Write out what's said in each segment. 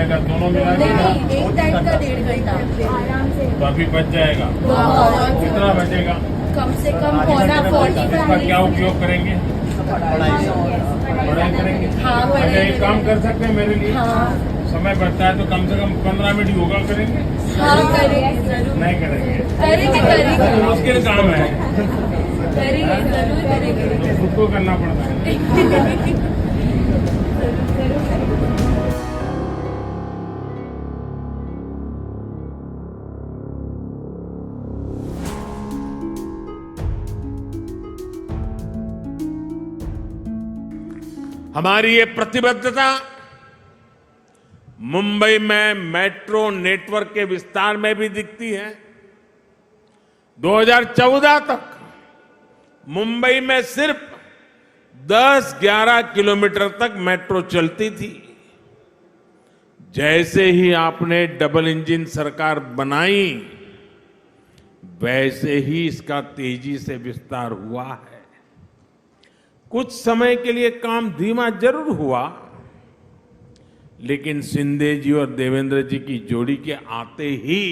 जाएगा, दोनों मिला के ना? नहीं, एक टाइम का 1.5 घंटा आराम से। तो अभी बच जाएगा, कितना बचेगा? कम से कम पौना 40 इसका क्या उपयोग करेंगे? पढ़ाई करेंगे। हाँ, अच्छा, एक काम कर सकते हैं मेरे लिए? हाँ समय बचता है तो कम से कम 15 मिनट योगा करेंगे? हाँ करेंगे जरूर नहीं करेंगे? करेंगे मुश्किल काम है, करेंगे जरूर करेंगे। खुद को करना पड़ता है। हमारी ये प्रतिबद्धता मुंबई में मेट्रो नेटवर्क के विस्तार में भी दिखती है। 2014 तक मुंबई में सिर्फ 10-11 किलोमीटर तक मेट्रो चलती थी। जैसे ही आपने डबल इंजन सरकार बनाई, वैसे ही इसका तेजी से विस्तार हुआ है। कुछ समय के लिए काम धीमा जरूर हुआ, लेकिन शिंदे जी और देवेंद्र जी की जोड़ी के आते ही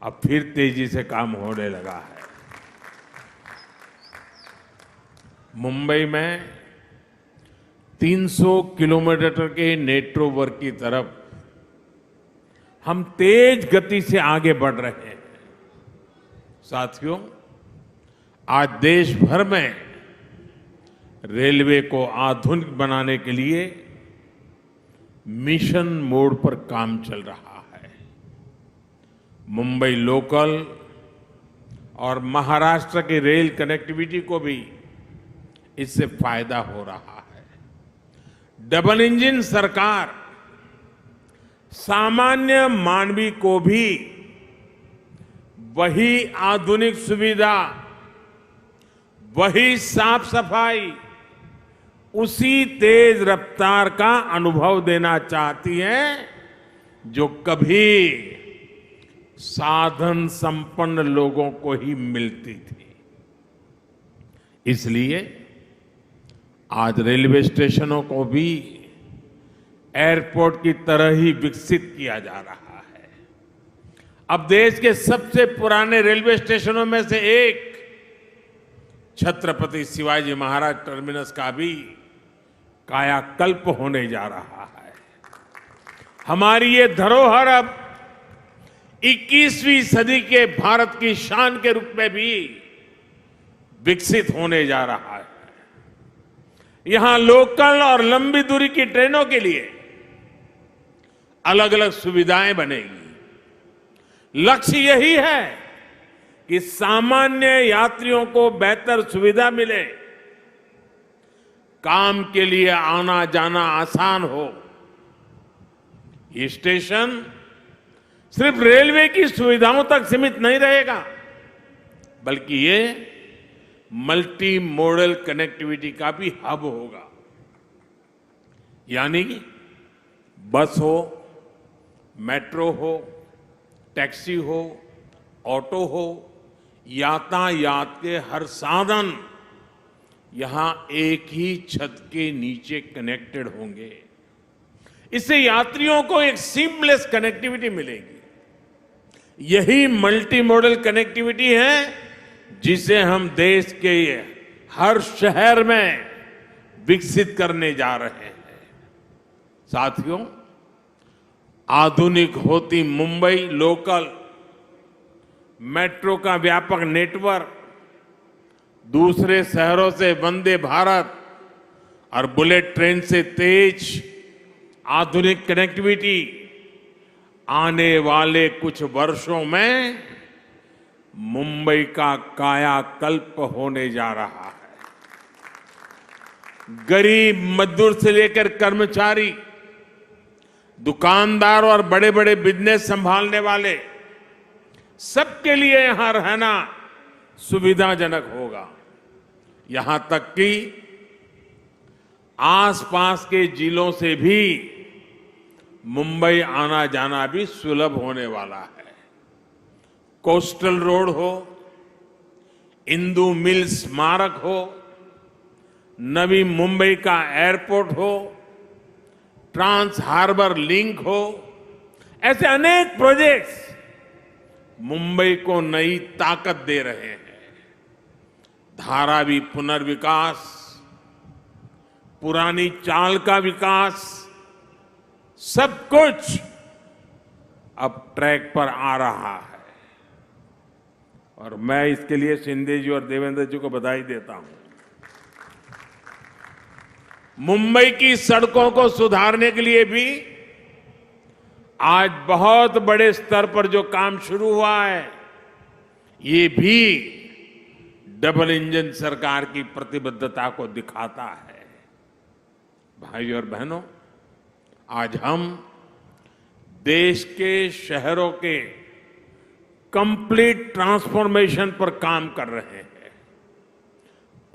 अब फिर तेजी से काम होने लगा है। मुंबई में 300 किलोमीटर के नेटवर्क की तरफ हम तेज गति से आगे बढ़ रहे हैं। साथियों, आज देश भर में रेलवे को आधुनिक बनाने के लिए मिशन मोड पर काम चल रहा है। मुंबई लोकल और महाराष्ट्र की रेल कनेक्टिविटी को भी इससे फायदा हो रहा है। डबल इंजन सरकार सामान्य मानवी को भी वही आधुनिक सुविधा, वही साफ सफाई, उसी तेज रफ्तार का अनुभव देना चाहती है जो कभी साधन संपन्न लोगों को ही मिलती थी। इसलिए आज रेलवे स्टेशनों को भी एयरपोर्ट की तरह ही विकसित किया जा रहा है। अब देश के सबसे पुराने रेलवे स्टेशनों में से एक छत्रपति शिवाजी महाराज टर्मिनस का भी कायाकल्प होने जा रहा है। हमारी ये धरोहर अब 21वीं सदी के भारत की शान के रूप में भी विकसित होने जा रहा है। यहां लोकल और लंबी दूरी की ट्रेनों के लिए अलग अलग सुविधाएं बनेगी। लक्ष्य यही है कि सामान्य यात्रियों को बेहतर सुविधा मिले, काम के लिए आना जाना आसान हो। ये स्टेशन सिर्फ रेलवे की सुविधाओं तक सीमित नहीं रहेगा, बल्कि ये मल्टी मॉडल कनेक्टिविटी का भी हब होगा। यानी बस हो, मेट्रो हो, टैक्सी हो, ऑटो हो, यातायात के हर साधन यहां एक ही छत के नीचे कनेक्टेड होंगे। इससे यात्रियों को एक सीमलेस कनेक्टिविटी मिलेगी। यही मल्टी मॉडल कनेक्टिविटी है जिसे हम देश के हर शहर में विकसित करने जा रहे हैं। साथियों, आधुनिक होती मुंबई लोकल मेट्रो का व्यापक नेटवर्क, दूसरे शहरों से वंदे भारत और बुलेट ट्रेन से तेज आधुनिक कनेक्टिविटी आने वाले कुछ वर्षों में मुंबई का कायाकल्प होने जा रहा है। गरीब मजदूर से लेकर कर्मचारी, दुकानदार और बड़े बड़े बिजनेस संभालने वाले, सबके लिए यहां रहना सुविधाजनक होगा। यहां तक कि आसपास के जिलों से भी मुंबई आना जाना भी सुलभ होने वाला है। कोस्टल रोड हो, इंदु मिल स्मारक हो, नवी मुंबई का एयरपोर्ट हो, ट्रांस हार्बर लिंक हो, ऐसे अनेक प्रोजेक्ट्स मुंबई को नई ताकत दे रहे हैं। धारावी पुनर्विकास, पुरानी चाल का विकास, सब कुछ अब ट्रैक पर आ रहा है और मैं इसके लिए शिंदे जी और देवेंद्र जी को बधाई देता हूं। मुंबई की सड़कों को सुधारने के लिए भी आज बहुत बड़े स्तर पर जो काम शुरू हुआ है, ये भी डबल इंजन सरकार की प्रतिबद्धता को दिखाता है। भाइयों और बहनों, आज हम देश के शहरों के कंप्लीट ट्रांसफॉर्मेशन पर काम कर रहे हैं।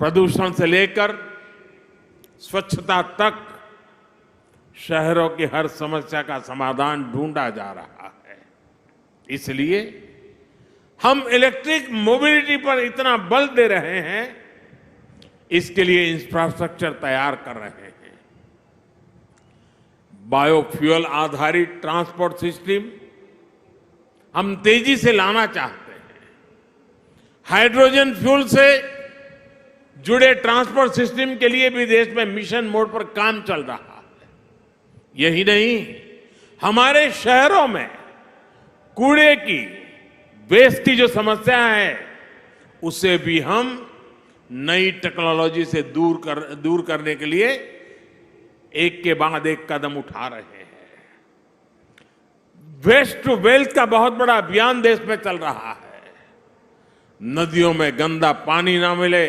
प्रदूषण से लेकर स्वच्छता तक शहरों की हर समस्या का समाधान ढूंढा जा रहा है। इसलिए हम इलेक्ट्रिक मोबिलिटी पर इतना बल दे रहे हैं, इसके लिए इंफ्रास्ट्रक्चर तैयार कर रहे हैं। बायोफ्यूल आधारित ट्रांसपोर्ट सिस्टम हम तेजी से लाना चाहते हैं। हाइड्रोजन फ्यूल से जुड़े ट्रांसपोर्ट सिस्टम के लिए भी देश में मिशन मोड पर काम चल रहा है। यही नहीं, हमारे शहरों में कूड़े की, वेस्ट की जो समस्या है, उसे भी हम नई टेक्नोलॉजी से दूर करने के लिए एक के बाद एक कदम उठा रहे हैं। वेस्ट टू वेल्थ का बहुत बड़ा अभियान देश में चल रहा है। नदियों में गंदा पानी ना मिले,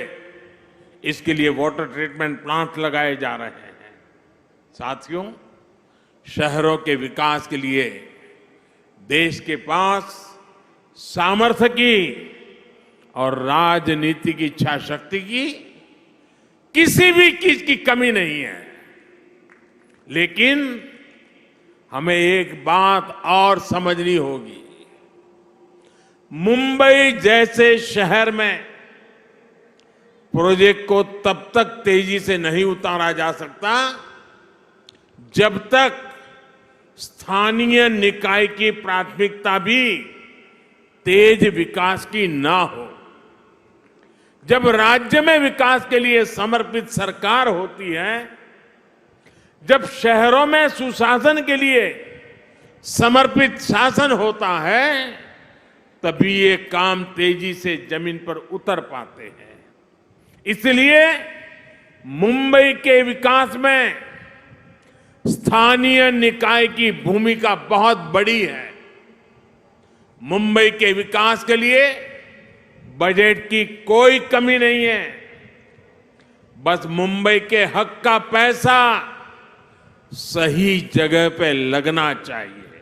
इसके लिए वाटर ट्रीटमेंट प्लांट लगाए जा रहे हैं। साथियों, शहरों के विकास के लिए देश के पास सामर्थ्य की और राजनीति की इच्छा शक्ति की किसी भी चीज की कमी नहीं है। लेकिन हमें एक बात और समझनी होगी। मुंबई जैसे शहर में प्रोजेक्ट को तब तक तेजी से नहीं उतारा जा सकता जब तक स्थानीय निकाय की प्राथमिकता भी तेज विकास की ना हो। जब राज्य में विकास के लिए समर्पित सरकार होती है, जब शहरों में सुशासन के लिए समर्पित शासन होता है, तभी ये काम तेजी से जमीन पर उतर पाते हैं। इसलिए मुंबई के विकास में स्थानीय निकाय की भूमिका बहुत बड़ी है। मुंबई के विकास के लिए बजट की कोई कमी नहीं है। बस मुंबई के हक का पैसा सही जगह पे लगना चाहिए।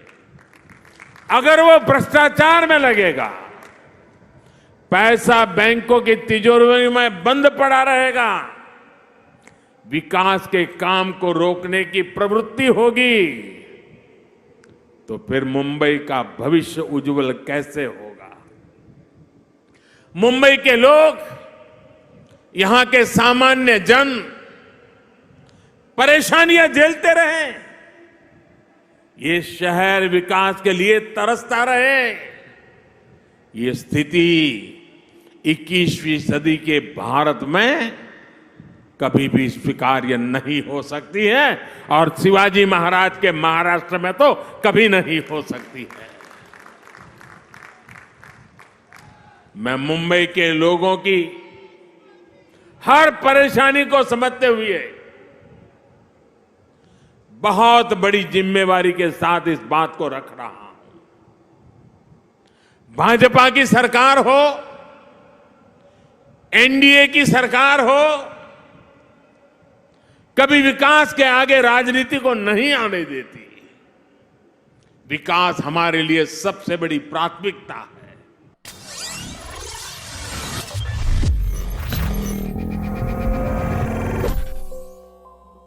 अगर वो भ्रष्टाचार में लगेगा, पैसा बैंकों की तिजोरी में बंद पड़ा रहेगा, विकास के काम को रोकने की प्रवृत्ति होगी, तो फिर मुंबई का भविष्य उज्जवल कैसे होगा? मुंबई के लोग, यहां के सामान्य जन परेशानियां झेलते रहे, ये शहर विकास के लिए तरसता रहे। ये स्थिति 21वीं सदी के भारत में कभी भी स्वीकार्य नहीं हो सकती है और शिवाजी महाराज के महाराष्ट्र में तो कभी नहीं हो सकती है। मैं मुंबई के लोगों की हर परेशानी को समझते हुए बहुत बड़ी जिम्मेवारी के साथ इस बात को रख रहा हूं। भाजपा की सरकार हो, एनडीए की सरकार हो, कभी विकास के आगे राजनीति को नहीं आने देती। विकास हमारे लिए सबसे बड़ी प्राथमिकता है।